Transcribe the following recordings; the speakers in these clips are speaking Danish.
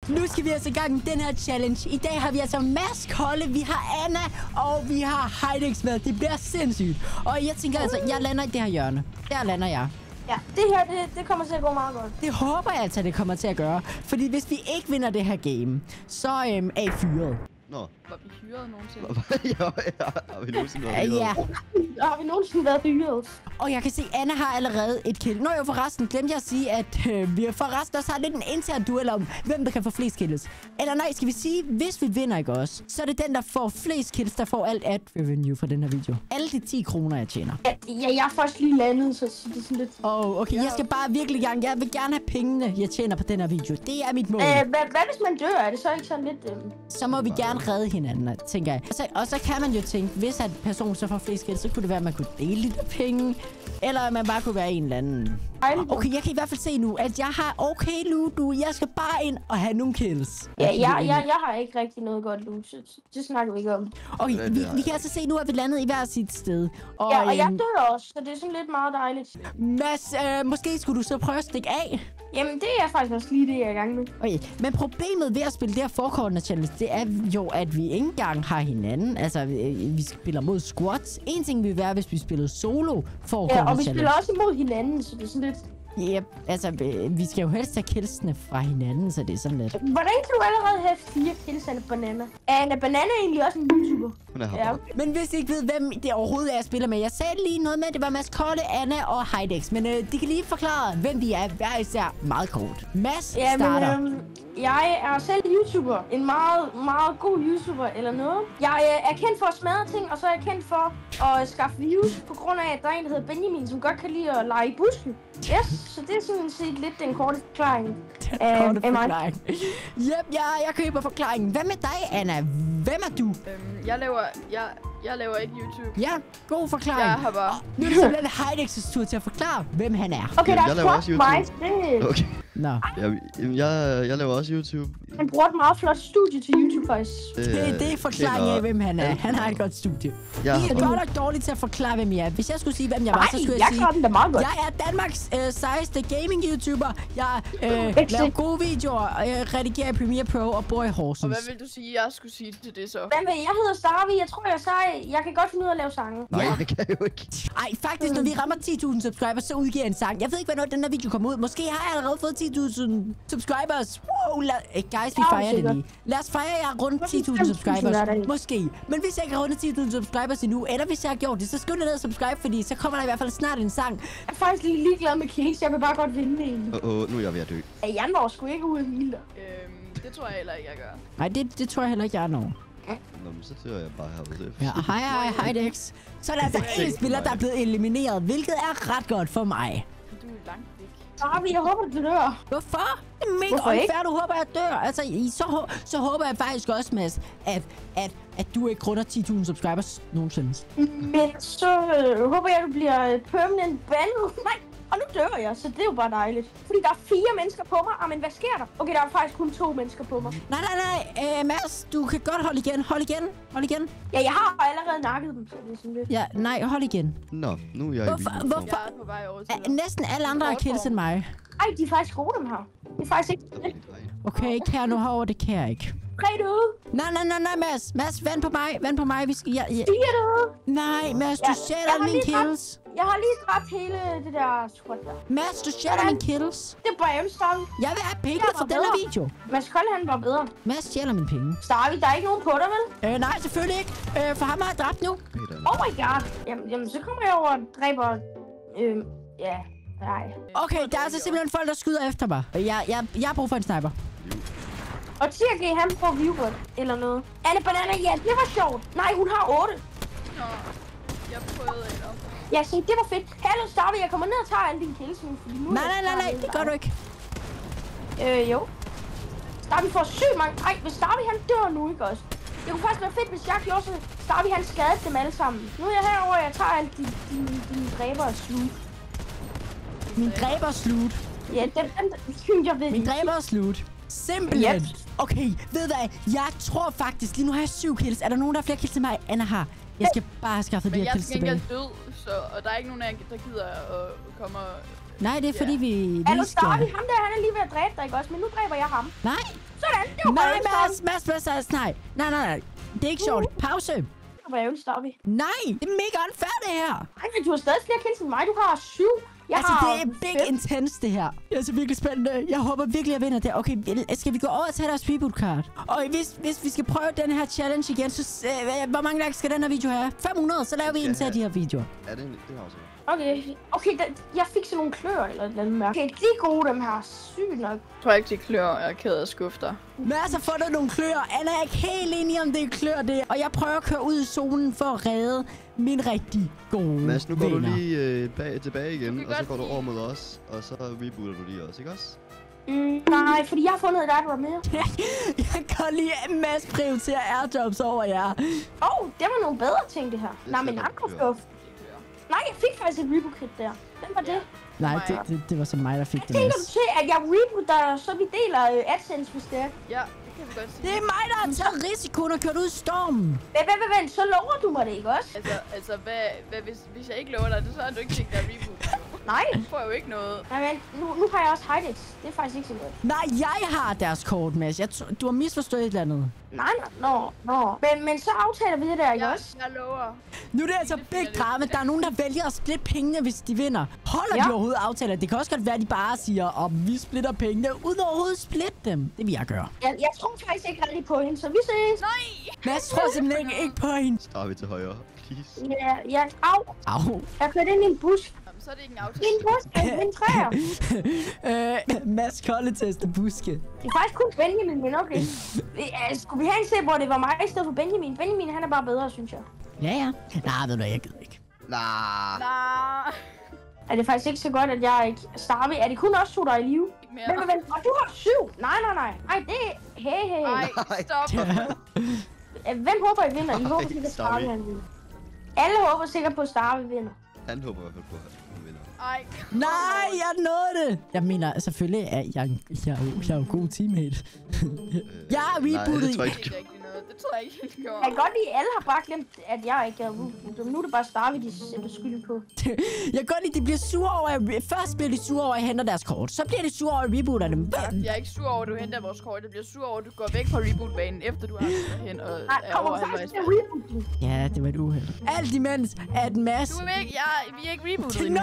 Nu skal vi altså i gang med den her challenge. I dag har vi altså Mads, Kolle, vi har Anna, og vi har Heidex med. Det bliver sindssygt. Og jeg tænker altså, jeg lander i det her hjørne. Der lander jeg. Ja, det her, det kommer til at gå meget godt. Det håber jeg altså, det kommer til at gøre. Fordi hvis vi ikke vinder det her game, så er I fyret. Nå. Var vi hyret nogensinde? Ja, har vi nogensinde været hyret? Ja. Har vi nogensinde været hyret? Og jeg kan se, Anna har allerede et kill. Nå jo, forresten glemte jeg at sige, at vi forresten også har lidt en intern duel om, hvem der kan få flest kills. Eller nej, skal vi sige, hvis vi vinder, ikke også? Så er det den, der får flest kills, der får alt ad revenue fra den her video. Alle de 10 kroner, jeg tjener. Ja, jeg er først lige landet, så det er sådan lidt... Okay, jeg skal bare virkelig gerne... Jeg vil gerne have pengene, jeg tjener på den her video. Det er mit mål. Hvad hvis man dør? Er det så ikke sådan lidt... Så må vi gerne redde hinanden, tænker jeg. Og så kan man jo tænke, hvis at personen så får flest kills, så kunne det være, at man kunne dele lidt af penge. Eller at man bare kunne være en eller anden. Okay, jeg kan i hvert fald se nu, at jeg har okay loot. Jeg skal bare ind og have nogle kills. Ja, jeg har ikke rigtig noget godt loot. Det snakker vi ikke om. Okay, vi kan altså se nu, at vi landede i hver sit sted. Og jeg dør også, så det er sådan lidt meget dejligt. Mads, måske skulle du så prøve at stikke af? Jamen, det er faktisk også lige det, jeg er i gang med. Okay, men problemet ved at spille det her forkortende challenge, det er jo, at vi ikke engang har hinanden. Altså, vi spiller mod squads. En ting vil være, hvis vi spillede solo forkortende challenge. Ja, og vi spiller også imod hinanden, så det er sådan lidt... Ja, altså, vi skal jo helst have killsene fra hinanden, så det er sådan lidt... Hvordan kan du allerede have 4 kills af Banana? Er Banana egentlig også en YouTuber? Hun er her. Ja. Men hvis I ikke ved, hvem det overhovedet er, jeg spiller med. Jeg sagde lige noget med, det var Mads, Kolle, Anna og Heidex. Men de kan lige forklare, hvem de er. Hver især meget kort. Mads starter. Jeg er selv YouTuber. En meget, meget god YouTuber eller noget. Jeg er kendt for at smadre ting, og så er jeg kendt for at skaffe views, på grund af, at der er en, der hedder Benjamin, som godt kan lide at lege i busken. Yes, så det er sådan set lidt den korte forklaring. Yep, jeg køber forklaringen. Hvad med dig, Anna? Hvem er du? Jeg laver ikke YouTube. Ja, god forklaring. Jeg har bare... Nu er det simpelthen Heidex's tur til at forklare, hvem han er. Okay, der Jeg laver også YouTube. Okay. Nå. Jeg laver også YouTube. Han bruger et meget flot studie til YouTube, faktisk. Det er forklaringen af, hvem han er. Han har et godt studie. I er godt og dårligt til at forklare, hvem jeg er. Hvis jeg skulle sige, hvem jeg var, så skulle jeg sige... Jeg er Danmarks sejeste gaming-YouTuber. Jeg laver gode videoer, redigerer i Premiere Pro og bor i Horsens. Og hvad vil du sige, jeg skulle sige til det så? Jeg hedder Starvi. Jeg tror, jeg sagde, jeg kan godt finde ud af at lave sange. Nej, det kan jeg jo ikke. Ej, faktisk, når vi rammer 10.000 subscribers, så udgiver jeg en sang. Jeg ved ikke, hvornår den her video kommer ud. Måske har jeg allerede fået 10.000 subscribers. Wow, guys, vi fejrer det lige. Lad os fejre jer rundt 10.000 subscribers. Måske. Men hvis jeg ikke har rundet 10.000 subscribers endnu, eller hvis jeg har gjort det, så skynd dig ned og subscribe, fordi så kommer der i hvert fald snart en sang. Jeg er faktisk lige ligeglad med kills. Jeg vil bare godt vinde en. Nu er jeg ved at dø. Jeg når sgu ikke ud af hele. Det tror jeg heller ikke, jeg gør. Nej, det tror jeg heller ikke, jeg når. Nå, men så dør jeg bare herude. Ja, hej Heidex. Så er der altså en spiller, der er blevet elimineret, hvilket er ret godt for mig. Du er langt væk. Starvi, jeg håber, du dør. Hvorfor? Det er mega unfair, du håber, jeg dør. Altså, så håber jeg faktisk også, Mads, at du ikke runder 10.000 subscribers nogensinde. Men så håber jeg, du bliver permanent banned. Nej. Og nu dør jeg, så det er jo bare dejligt. Fordi der er 4 mennesker på mig. Men hvad sker der? Okay, der er faktisk kun 2 mennesker på mig. Nej. Mads, du kan godt holde igen. Hold igen. Ja, jeg har allerede nakket dem, så det er sådan lidt. Ja, nej, hold igen. Nå, nu er jeg i videoen. Hvorfor? Jeg er på vej over til dig. Næsten alle andre har kills end mig. Ej, de er faktisk gode, dem her. Det er faktisk ikke det. Okay, kære nu herovre, det kan jeg ikke. Red ud. Nej, Mads. Mads, vend på mig. Vi skal... Siger du? Nej, Mads, du stjæler mine kills. Jeg har lige dræbt hele det der squad der. Mads, du stjæler mine kills. Det er bare Starvi. Jeg vil have penge for den her video. Mads Kold, han var bedre. Mads stjæler mine penge. Starvi, der er ikke nogen på dig, vel? Nej, selvfølgelig ikke. For ham har jeg dræbt nu. Oh my god. Jamen, så kommer jeg over og dræber... ja. Nej. Okay, der er altså simpelthen folk, der skyder efter mig. Jeg har brug for en sniper. Og TRG, han får viewbot eller noget. Anne Banana, ja, det var sjovt. Nej, hun har 8. Nå, jeg prøvede eller. Ja, se, det var fedt. Hallo, Starvi, jeg kommer ned og tager alle dine kills nu, fordi nu... Nej, det gør du ikke. Jo. Starvi får sygt mange... Ej, hvis Starvi, han dør nu, ikke også? Det kunne faktisk være fedt, hvis jeg gjorde sådan... Starvi, han skadede dem alle sammen. Nu er jeg herovre, og jeg tager alle dine dræber og slut. Min dræber slut? Ja, den jeg ved. Min dræber slut. Simpelthen. Okay, ved du hvad? Jeg tror faktisk, lige nu har jeg 7 kills. Er der nogen, der har flere kills til mig, Anna har? Jeg skal bare skaffe de her kills tilbage. Men jeg er til gengæld død, og der er ikke nogen af jer, der gider at komme og Nej, det er fordi, vi lige Hallo, skal... Starby, ham der, han er lige ved at dræbe dig, ikke også? Men nu dræber jeg ham. Nej. Sådan, det var Nej, ærgerligt, Mads, nej. Nej. Det er ikke sjovt. Pause. Det var ærgerligt, Starby. Nej, det er mega unfair, det her. Ej, men du har stadig flere kills end mig. Du har 7. Jeg Altså, har det er big intense, det her. Det er så virkelig spændende. Jeg håber virkelig, jeg vinder det. Okay, skal vi gå over og tage deres reboot-card? Og hvis vi skal prøve den her challenge igen, så hvor mange likes skal den her video have? 500, så laver vi en af de her videoer. Ja, det er også. Okay, jeg fik sådan nogle klør eller et eller andet mærke. Okay, de er gode, dem her. Sygt nok. Jeg tror ikke, de klør. Jeg er ked af at skuffe dig. Mads har fundet nogle klør. Anna er ikke helt enig om det er klør, det. Og jeg prøver at køre ud i zonen for at redde min rigtig gode Mads, nu går venner. du lige tilbage igen, kan og så godt går du lide- over mod os, og så rebooter du lige også, ikke også? Nej, fordi jeg har fundet et der var mere. Jeg kan lige Mads prioritere airdrops over jer. Det var nogle bedre ting, det her. Nej, men andre skuff. Nej, jeg fik faktisk et reboot kit der. Hvem var det? Nej, det var så mig, der fik det, Tænker du Mads. til, at jeg rebooter, så vi deler AdSense, hvis det er? Ja, det kan vi godt sige. Det er mig, der har taget risikoen og kørt ud i stormen. Vent, så lover du mig det, ikke også? Altså hvad hvis jeg ikke lover dig det, så har du ikke tænkt dig at reboot. Nej. Jeg får jo ikke noget. Nej, men nu har jeg også Hidex. Det er faktisk ikke så godt. Nej, jeg har deres kort, Mads. Du har misforstået et eller andet. Nej. Men så aftaler vi det der, ikke også? Jeg lover. Nu er det altså big drama. Der er nogen, der vælger at splitte pengene, hvis de vinder. Holder de overhovedet aftaler? Det kan også godt være, at de bare siger, vi splitter pengene, uden overhovedet at splitte dem. Det vil jeg gøre. Jeg tror faktisk ikke rigtig på hende, så vi ses. Nej! Mads tror simpelthen ikke på hende. Starter vi til højre, please. Ja, Au. Jeg kørte ind i en busk. Jamen, så er det ikke en aftale. En busk, en træer. Mads koldetester buske. Det er faktisk kun Benjamin, men okay. Skulle vi have en se, hvor det var mig i stedet for Benjamin? Benjamin, han er bare bedre, synes jeg. Ja. Nej, ved du, jeg gider ikke. Nah. Nej. Er det faktisk ikke så godt, at jeg ikke starter? Er det kun også 2, der er i live? Ikke mere. Vent. Og du har 7. Nej. Ej, det er... Hey. Nej, stop. Hvem håber, I vinder? I håber sikkert, at Starby. Starby han vinder. Alle håber sikkert på, at Starby vinder. Han håber i hvert fald på, at han vinder. Ej. Nej, jeg nåede det. Jeg mener, selvfølgelig er jeg er jo god teammate. Jeg er rebootet. Nej, det tror jeg Det ikke. er ikke noget. Det tror jeg ikke, det går. Jeg kan godt lide, at alle har bare glemt, at jeg ikke er rebootet. Nu er det bare Starby, de sætter skylden på. Jeg kan godt lide, at de bliver sure over, først bliver de sure over, at jeg henter deres kort. Så bliver de sure over, at jeg rebooter dem. Jeg er ikke sur over, at du henter vores kort. Jeg bliver sur over, at du går væk fra reboot-banen, efter du har gået hen og Nej, er kommer over du faktisk halvvejs. til at reboote den? Ja, det var et uheld. Alt imens, at Mads... Du er ikke, vi er ikke rebootet endnu.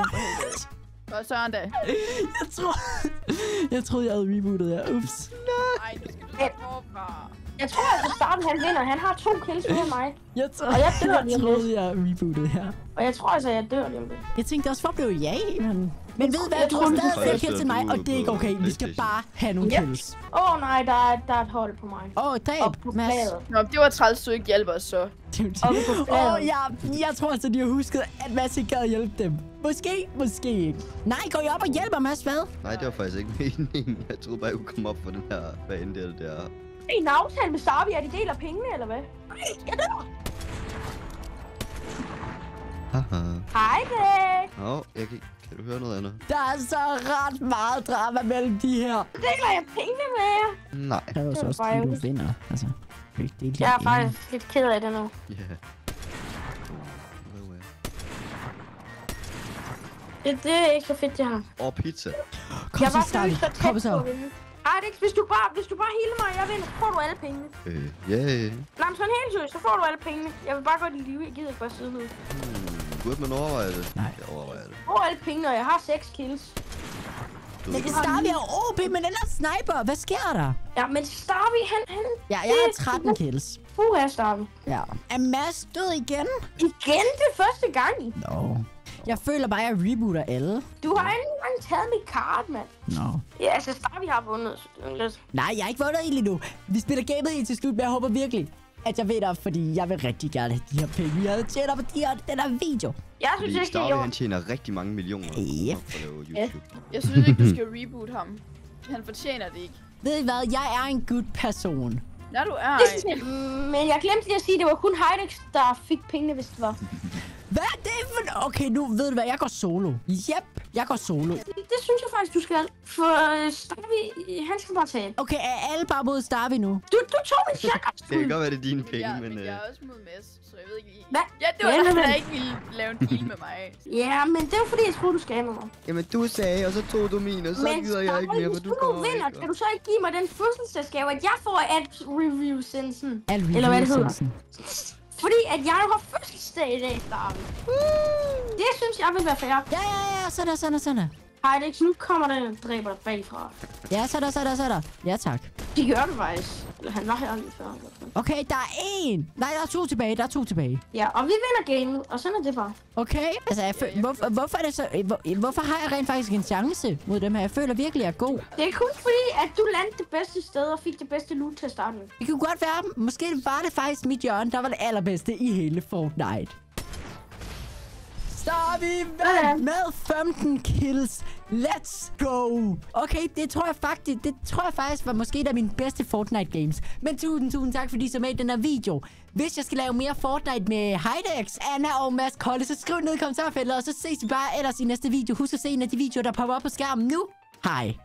Og Søren da. Jeg troede, jeg havde rebootet jer. Ups. Nej, nu skal du starte forfra. Jeg tror, at Starby han vinder. Han har 2 kills mere end mig. Jeg jeg troede, jeg rebootet her. Og jeg tror altså, at jeg dør lige om det. Jeg tænkte også, hvor blev jeg? Men ved hvad, Jeg du tror, har du stadig skal flere kills først, til mig, du og det er ikke på okay. Vi skal PlayStation. bare have nogle Ja. kills. Nej, der er et hold på mig. Dræb, Op på Mads. flaget. Nå, det var træls, du ikke hjælper os så. Oppe på flaget. Jeg tror altså, de har husket, at Mads ikke gad hjælpe dem. Måske ikke. Nej, går I op og hjælper Mads, hvad? Nej, det var faktisk ikke meningen. Jeg troede bare, jeg kunne komme op for den her bane der. En aftale med Starby, at de deler pengene, eller hvad? Nej, jeg dør! Haha. Hej, Greg. Kan du høre noget andet? Der er så ret meget drama mellem de her. Deler jeg pengene med jer? Nej. Der er jo så også bare fordi, du vinder. Altså, det Jeg er faktisk lidt ked af det nu. Ja. Det er ikke så fedt, det her. Pizza. Kom Jeg så, var Starby. følt så tæt Kom på så. at vinde. Ej, det er ikke, hvis du bare healer mig, og jeg vinder, så får du alle pengene. Ja. Nej, men sådan helt seriøst, så får du alle pengene. Jeg vil bare godt i live, jeg gider ikke bare sidde nu. Burde man overveje det? Nej. Jeg overvejer det. Jeg får alle pengene, og jeg har 6 kills. Men det Starby er OP, men den er sniper. Hvad sker der? Ja, men Starby, han... Ja, jeg har 13 kills. Er Starby. Ja. Er Mads død igen? Igen, det er første gang. No. Jeg føler bare, at jeg rebooter alle. Du har ikke engang taget mit kart, mand. No. Ja, altså Starby har vundet. Så det er lidt... Nej, jeg har ikke vundet lige nu. Vi spiller gamet i til slut, men jeg håber virkelig, at jeg vinder, fordi jeg vil rigtig gerne have de her penge. Jeg havde tjent op på den her video. Jeg synes ikke, det er Starby, jo... han tjener rigtig mange millioner Yep. for at lave YouTube. Jeg synes ikke, du skal reboot ham. Han fortjener det ikke. Ved I hvad? Jeg er en good person. Nå, du er Det synes jeg, men jeg glemte lige at sige, at det var kun Heidex, der fik pengene, hvis det var. Hvad? Det er Okay, nu ved du hvad, jeg går solo. Yep, jeg går solo. Det synes jeg faktisk, du skal. For Starvi, han skal bare tage. Okay, er alle bare mod Starvi nu? Du tog min shotgun. Det kan godt være, det er dine penge, men... Jeg er også mod Mads, så jeg ved ikke lige... Hvad? Ja, det var Hvad? derfor, der ikke ville lave en deal med mig. Ja, men det var fordi, jeg troede, du skammede mig. Jamen, du sagde, og så tog du min, og så gider jeg ikke mere, for du kommer vinder, ikke. kan du så ikke give mig den fødselsdagsgave, at jeg får alt review-sensen? Eller hvad det hedder? Fordi at jeg har fødselsdag i dag, Starvi. Det synes jeg vil være fair. Ja, sådan. Heidex, nu kommer den og dræber dig bagfra. Ja, så. Ja, tak. Det gør det faktisk. Han var her lige før. Okay, der er en. Nej, der er to tilbage. Ja, og vi vinder gamet, og sådan er det bare. Okay, altså, hvorfor er det så... Hvorfor har jeg rent faktisk en chance mod dem her? Jeg føler virkelig, at jeg er god. Det er kun fordi, at du landede det bedste sted og fik det bedste loot til at starte med. Det kunne godt være, måske var det faktisk mit hjørne, der var det allerbedste i hele Fortnite. Starvi vandt med 15 kills. Let's go. Okay, det tror jeg faktisk var måske et af mine bedste Fortnite games. Men tusind tak, fordi I så med i den her video. Hvis jeg skal lave mere Fortnite med Heidex, Anna og Mads Kolle, så skriv ned i kommentarfeltet, og så ses vi bare ellers i næste video. Husk at se en af de videoer, der popper op på skærmen nu. Hej.